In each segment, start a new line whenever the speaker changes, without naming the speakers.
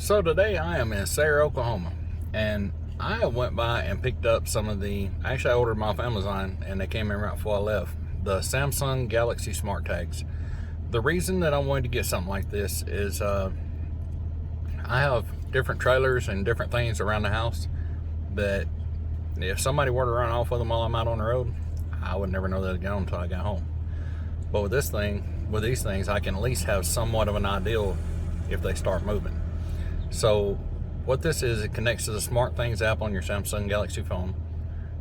So today I am in Sarah, Oklahoma, and I went by and picked up some of actually I ordered them off Amazon and they came in right before I left, the Samsung Galaxy SmartTags. The reason that I wanted to get something like this is I have different trailers and different things around the house that if somebody were to run off with them while I'm out on the road, I would never know that again until I got home. But with these things, I can at least have somewhat of an idea if they start moving. So what this is, it connects to the SmartThings app on your Samsung Galaxy phone,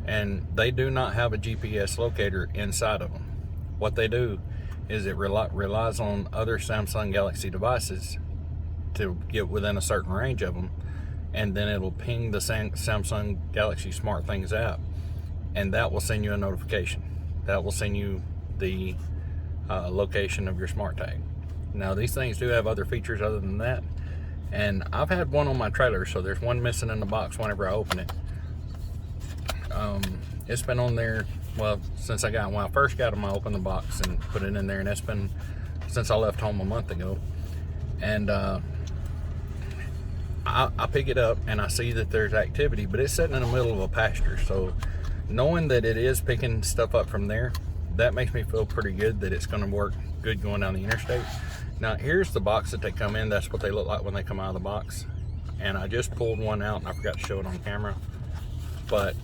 and they do not have a GPS locator inside of them. What they do is it relies on other Samsung Galaxy devices to get within a certain range of them, and then it'll ping the Samsung Galaxy SmartThings app, and that will send you a notification. That will send you the location of your SmartTag. Now these things do have other features other than that, and I've had one on my trailer, so there's one missing in the box whenever I open it. It's been on there, well, since when I first got them, I opened the box and put it in there, and that's been since I left home a month ago. And I pick it up and I see that there's activity, but it's sitting in the middle of a pasture. So knowing that it is picking stuff up from there, that makes me feel pretty good that it's going to work good going down the interstate. Now here's the box that they come in. That's what they look like when they come out of the box. And I just pulled one out and I forgot to show it on camera, but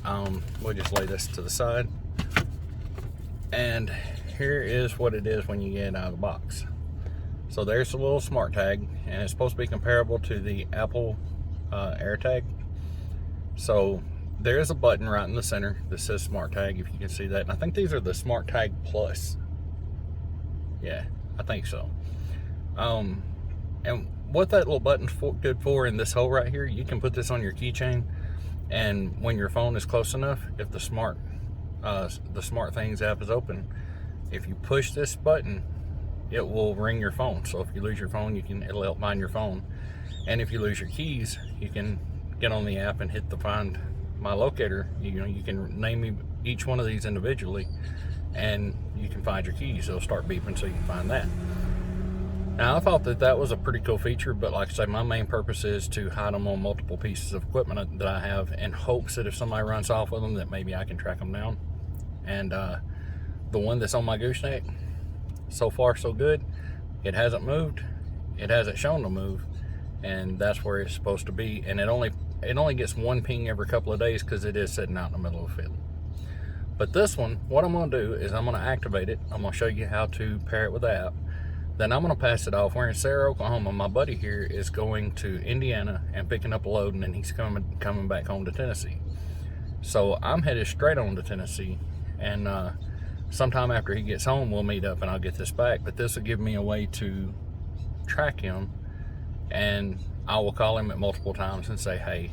we'll just lay this to the side. And here is what it is when you get it out of the box. So there's a little SmartTag, and it's supposed to be comparable to the Apple AirTag. So there is a button right in the center that says SmartTag, if you can see that. And I think these are the SmartTag Plus. Yeah, I think so. And what that little button's good for in this hole right here, you can put this on your keychain, and when your phone is close enough, if the SmartThings app is open, if you push this button, it will ring your phone. So if you lose your phone, it'll help find your phone. And if you lose your keys, you can get on the app and hit the Find My Locator. You can name each one of these individually, and you can find your keys. It'll start beeping so you can find that. Now I thought that was a pretty cool feature, but like I say, my main purpose is to hide them on multiple pieces of equipment that I have, in hopes that if somebody runs off with them, that maybe I can track them down. And the one that's on my gooseneck, so far so good. It hasn't moved, it hasn't shown to move, and that's where it's supposed to be. And it only gets one ping every couple of days because it is sitting out in the middle of the field. But this one, what I'm going to do is I'm going to activate it. I'm going to show you how to pair it with the app. Then I'm going to pass it off. We're in Sarah, Oklahoma. My buddy here is going to Indiana and picking up a load, and then he's coming back home to Tennessee. So I'm headed straight on to Tennessee, and sometime after he gets home, we'll meet up and I'll get this back. But this will give me a way to track him, and I will call him at multiple times and say, hey,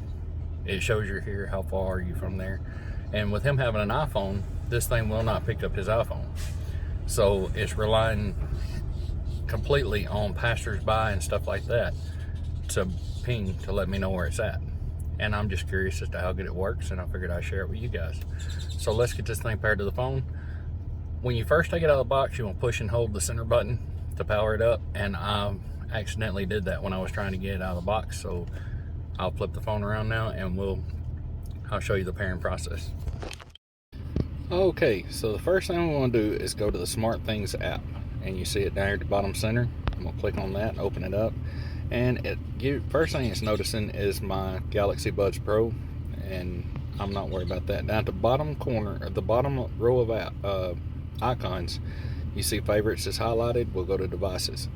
it shows you're here, how far are you from there? And with him having an iPhone, this thing will not pick up his iPhone. So it's relying completely on passersby and stuff like that to ping to let me know where it's at. And I'm just curious as to how good it works, and I figured I'd share it with you guys. So let's get this thing paired to the phone. When you first take it out of the box, you want to push and hold the center button to power it up, and I accidentally did that when I was trying to get it out of the box. So I'll flip the phone around now and I'll show you the pairing process. Okay, so the first thing we want to do is go to the SmartThings app, and you see it down here at the bottom center. I'm going to click on that and open it up, and first thing it's noticing is my Galaxy Buds Pro, and I'm not worried about that. Down at the bottom corner, or the bottom row of icons, you see favorites is highlighted. We'll go to devices.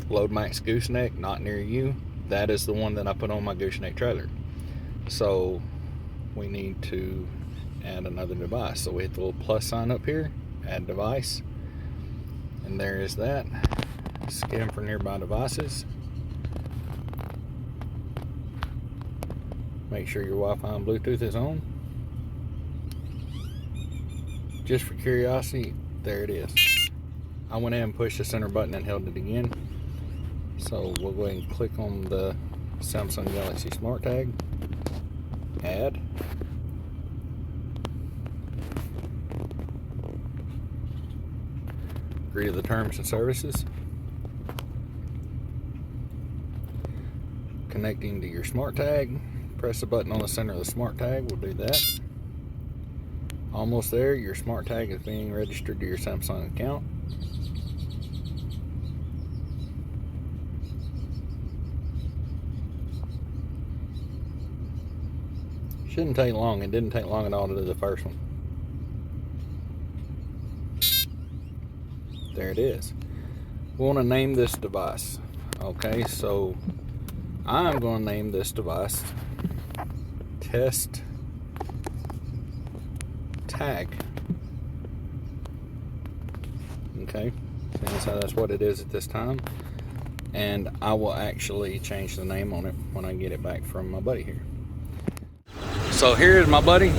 Load Max Gooseneck, not near you. That is the one that I put on my gooseneck trailer. So we need to add another device. So we hit the little plus sign up here, add device, and there is that. Scan for nearby devices. Make sure your Wi-Fi and Bluetooth is on. Just for curiosity, there it is. I went ahead and pushed the center button and held it again. So we'll go ahead and click on the Samsung Galaxy SmartTag, add. Agree to the terms and services. connecting to your SmartTag. Press the button on the center of the SmartTag. We'll do that. Almost there. Your SmartTag is being registered to your Samsung account. Shouldn't take long. It didn't take long at all to do the first one. There it is. We want to name this device. Okay, so I'm going to name this device Test Tag. Okay, so that's what it is at this time. And I will actually change the name on it when I get it back from my buddy here. So here's my buddy,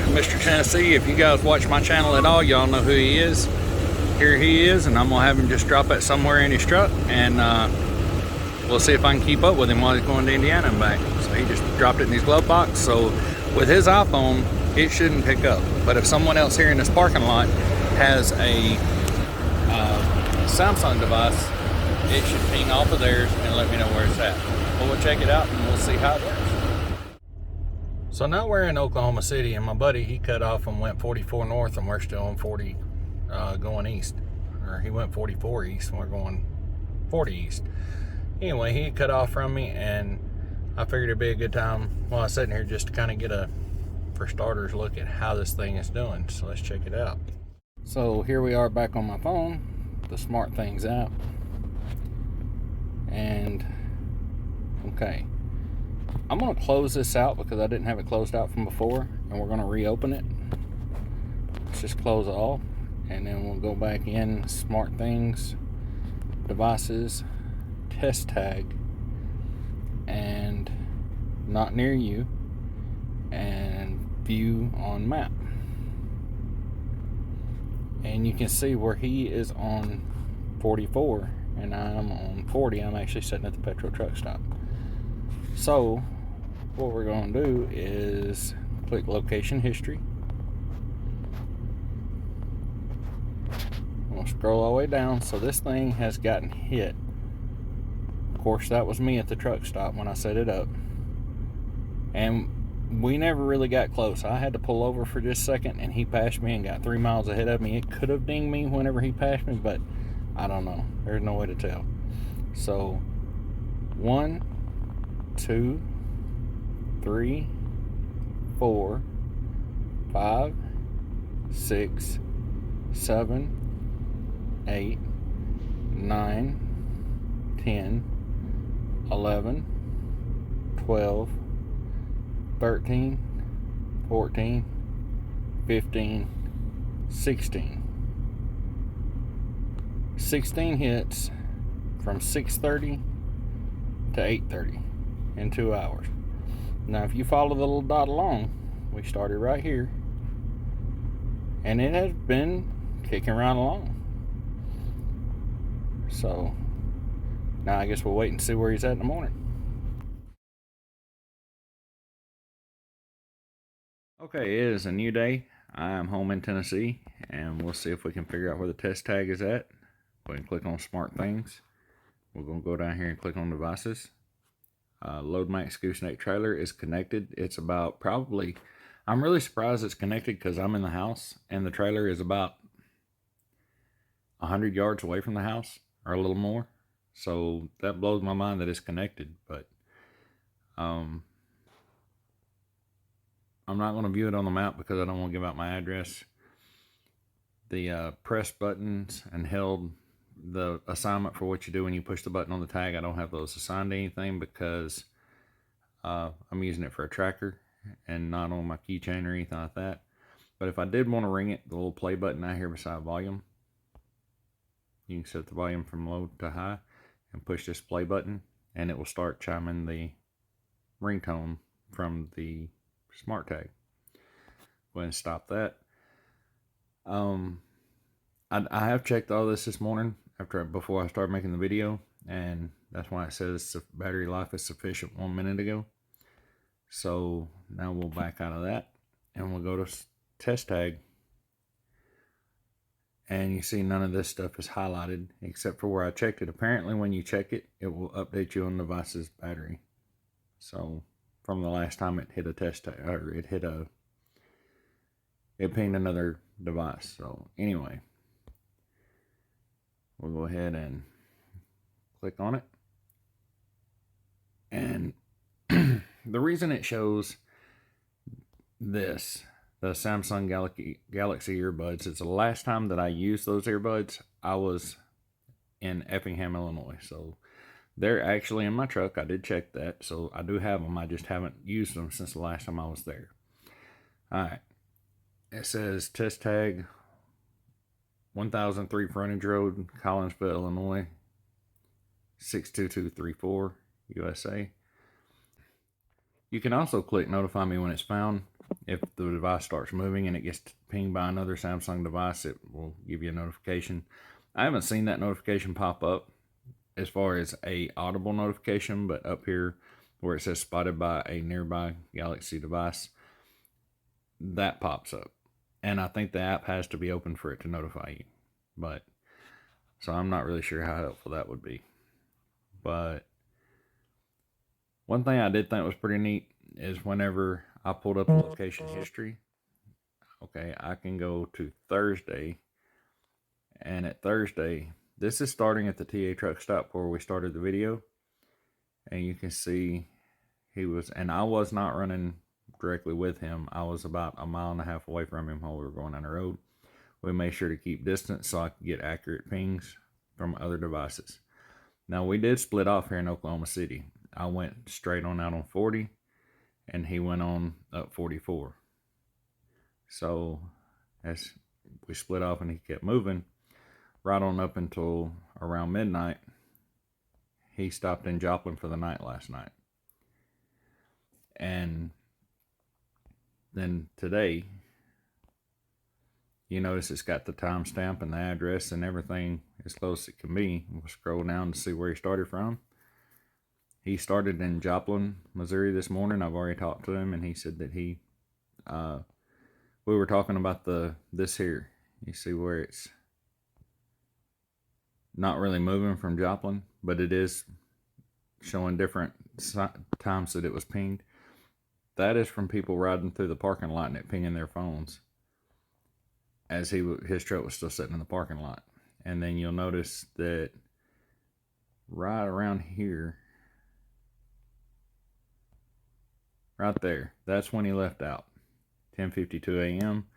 Mr. Tennessee. If you guys watch my channel at all, y'all know who he is. Here he is, and I'm gonna have him just drop it somewhere in his truck, and we'll see if I can keep up with him while he's going to Indiana and back. So he just dropped it in his glove box. So with his iPhone, it shouldn't pick up. But if someone else here in this parking lot has a Samsung device, it should ping off of theirs and let me know where it's at. But we'll check it out and we'll see how it works. So now we're in Oklahoma City, and my buddy, he cut off and went 44 north, and we're still on 40 going east. Or he went 44 east and we're going 40 east. Anyway, he cut off from me, and I figured it'd be a good time while I was sitting here just to kind of get a, for starters, look at how this thing is doing. So let's check it out. So here we are back on my phone, the SmartThings app. And okay, I'm going to close this out because I didn't have it closed out from before, and we're going to reopen it. Let's just close it all, and then we'll go back in SmartThings, devices, Test Tag, and not near you, and view on map. And you can see where he is on 44 and I'm on 40. I'm actually sitting at the petrol truck stop. So what we're going to do is click location history. We'll scroll all the way down. So this thing has gotten hit. Of course, that was me at the truck stop when I set it up, and we never really got close. I had to pull over for just a second, and he passed me and got 3 miles ahead of me. It could have dinged me whenever he passed me, but I don't know. There's no way to tell. So 1, 2, 3, 4, 5, 6, 7, 8, 9, 10, 11, 12, 13, 14, 15, 16. 16 hits from 6:30 to 8:30 in 2 hours. Now if you follow the little dot along, we started right here, and it has been kicking right along. So now I guess we'll wait and see where he's at in the morning. Okay, it is a new day. I am home in Tennessee, and we'll see if we can figure out where the Test Tag is at. Go ahead and click on SmartThings. We're going to go down here and click on devices. Load Max Gooseneck trailer is connected. It's about probably, I'm really surprised it's connected because I'm in the house and the trailer is about 100 yards away from the house or a little more. So that blows my mind that it's connected, but I'm not going to view it on the map because I don't want to give out my address. The press buttons and held the assignment for what you do when you push the button on the tag, I don't have those assigned to anything because I'm using it for a tracker and not on my keychain or anything like that. But if I did want to ring it, the little play button out here beside volume, you can set the volume from low to high and push this play button, and it will start chiming the ringtone from the SmartTag. Go ahead and stop that. I have checked all this morning before I started making the video, and that's why it says the battery life is sufficient 1 minute ago. So now we'll back out of that and we'll go to Test Tag, and you see none of this stuff is highlighted except for where I checked it. Apparently when you check it, it will update you on the device's battery. So from the last time it hit a test, or it pinged another device. So anyway, we'll go ahead and click on it. And the reason it shows this, the Samsung Galaxy earbuds, is the last time that I used those earbuds, I was in Effingham, Illinois. So they're actually in my truck. I did check that. So I do have them. I just haven't used them since the last time I was there. All right. It says test tag 1003 Frontage Road, Collinsville, Illinois, 62234, USA. You can also click notify me when it's found. If the device starts moving and it gets pinged by another Samsung device, it will give you a notification. I haven't seen that notification pop up as far as a audible notification, but up here where it says spotted by a nearby Galaxy device, that pops up. And I think the app has to be open for it to notify you. But so I'm not really sure how helpful that would be. But one thing I did think was pretty neat is whenever I pulled up the location history, okay, I can go to Thursday, and at Thursday, this is starting at the TA truck stop where we started the video, and you can see he was, and I was not running directly with him. I was about 1.5 miles away from him while we were going down the road. We made sure to keep distance so I could get accurate pings from other devices. Now, we did split off here in Oklahoma City. I went straight on out on 40, and he went on up 44. So as we split off and he kept moving, right on up until around midnight, he stopped in Joplin for the night last night. And then today, you notice it's got the timestamp and the address and everything as close as it can be. We'll scroll down to see where he started from. He started in Joplin, Missouri this morning. I've already talked to him, and he said that we were talking about this here. You see where it's not really moving from Joplin, but it is showing different times that it was pinged. That is from people riding through the parking lot and it pinging their phones as his truck was still sitting in the parking lot. And then you'll notice that right around here, right there, that's when he left out. 10:52 a.m.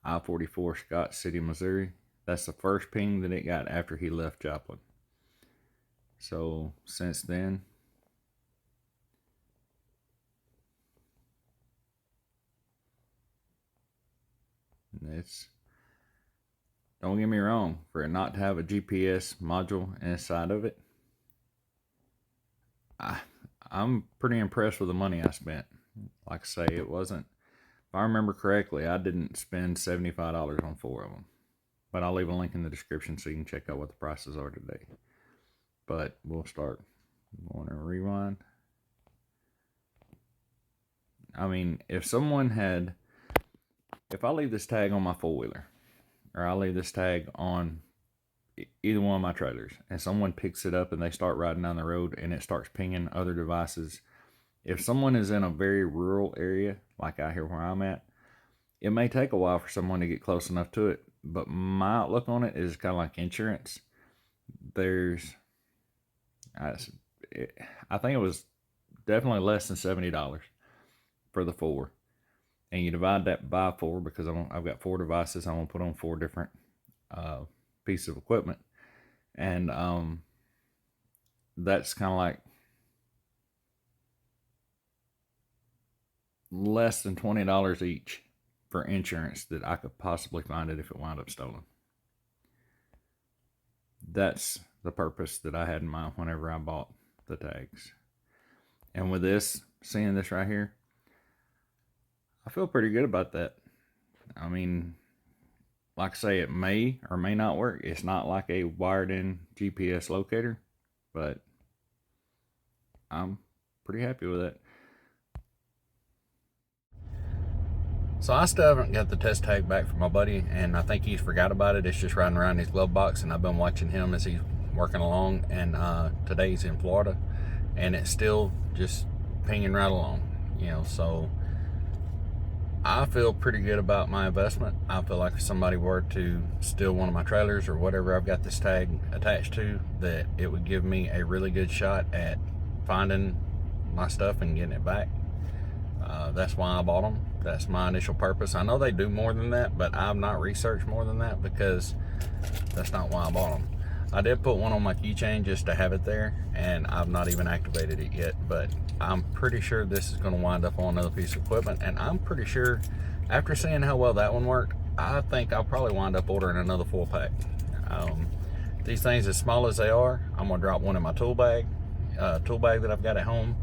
I-44, Scott City, Missouri. That's the first ping that it got after he left Joplin. So since then, it's, don't get me wrong, for it not to have a GPS module inside of it, I'm pretty impressed with the money I spent. Like I say, it wasn't, if I remember correctly, I didn't spend $75 on 4 of them. But I'll leave a link in the description so you can check out what the prices are today. But we'll start. I'm going to rewind. I mean, if I leave this tag on my 4-wheeler, or I leave this tag on either one of my trailers, and someone picks it up and they start riding down the road and it starts pinging other devices, if someone is in a very rural area, like out here where I'm at, it may take a while for someone to get close enough to it. But my outlook on it is kind of like insurance. I think it was definitely less than $70 for the 4. And you divide that by 4 because I've got 4 devices. I'm going to put on 4 different pieces of equipment. And that's kind of like less than $20 each for insurance that I could possibly find it if it wound up stolen. That's the purpose that I had in mind whenever I bought the tags. And with this, seeing this right here, I feel pretty good about that. I mean, like I say, it may or may not work. It's not like a wired in GPS locator, but I'm pretty happy with it. So I still haven't got the test tag back from my buddy, and I think he's forgot about it. It's just riding around his glove box, and I've been watching him as he's working along, and today he's in Florida, and it's still just pinging right along, you know. So I feel pretty good about my investment. I feel like if somebody were to steal one of my trailers or whatever I've got this tag attached to, that it would give me a really good shot at finding my stuff and getting it back. That's why I bought them. That's my initial purpose. I know they do more than that, but I've not researched more than that because that's not why I bought them. I did put one on my keychain just to have it there, and I've not even activated it yet, but I'm pretty sure this is going to wind up on another piece of equipment, and I'm pretty sure after seeing how well that one worked, I think I'll probably wind up ordering another 4-pack. These things, as small as they are, I'm going to drop one in my tool bag that I've got at home.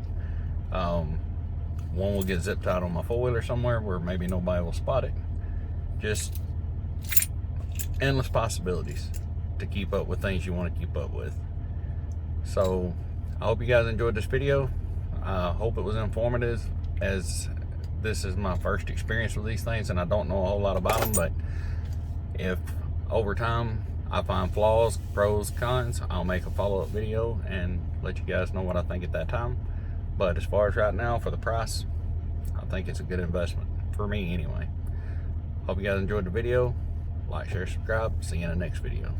One will get zip tied on my 4-wheeler somewhere where maybe nobody will spot it. Just endless possibilities to keep up with things you want to keep up with. So I hope you guys enjoyed this video. I hope it was informative, as this is my first experience with these things and I don't know a whole lot about them. But if over time I find flaws, pros, cons, I'll make a follow-up video and let you guys know what I think at that time. But as far as right now, for the price, I think it's a good investment for me anyway. Hope you guys enjoyed the video. Like, share, subscribe. See you in the next video.